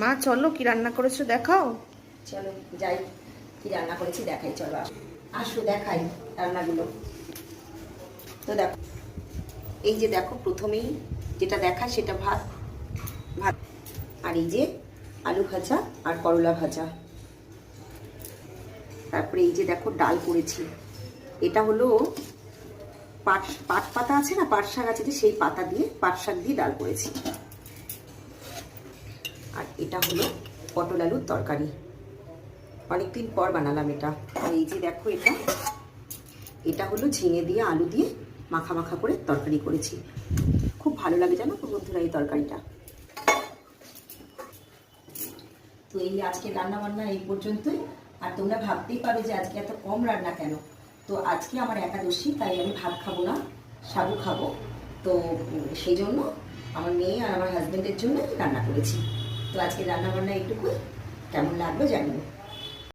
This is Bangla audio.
মা চলো কি রান্না করেছো দেখাও। চলো যাই, কি রান্না করেছি দেখাই। চলো আসো দেখাই রান্নাগুলো। তো দেখো, এই যে দেখো প্রথমেই যেটা দেখায় সেটা ভাত। ভাত আর এই যে আলু ভাজা আর করলা ভাজা। তারপরে এই যে দেখো ডাল করেছি। এটা হলো পাট পাট পাতা আছে না, পাট শাক আছে যে, সেই পাতা দিয়ে পাট শাক দিয়ে ডাল করেছি। আর এটা হলো পটল আলুর তরকারি, অনেকদিন পর বানালাম এটা। আর এই যে দেখো এটা এটা হলো ঝিঙে দিয়ে আলু দিয়ে মাখা মাখা করে তরকারি করেছি। খুব ভালো লাগে জানো তো বন্ধুরা এই তরকারিটা। তো এই আজকে রান্না বান্না এই পর্যন্তই। আর তোমরা ভাবতেই পারো যে আজকে এত কম রান্না কেন। তো আজকে আমার একাদশী, তাই আমি ভাত খাবো না, সাবু খাবো। তো সেই জন্য আমার মেয়ে আর আমার হাজব্যান্ডের জন্য রান্না করেছি। তো আজকে রান্না বান্না এইটুকুই। কেমন লাগলো জানিও।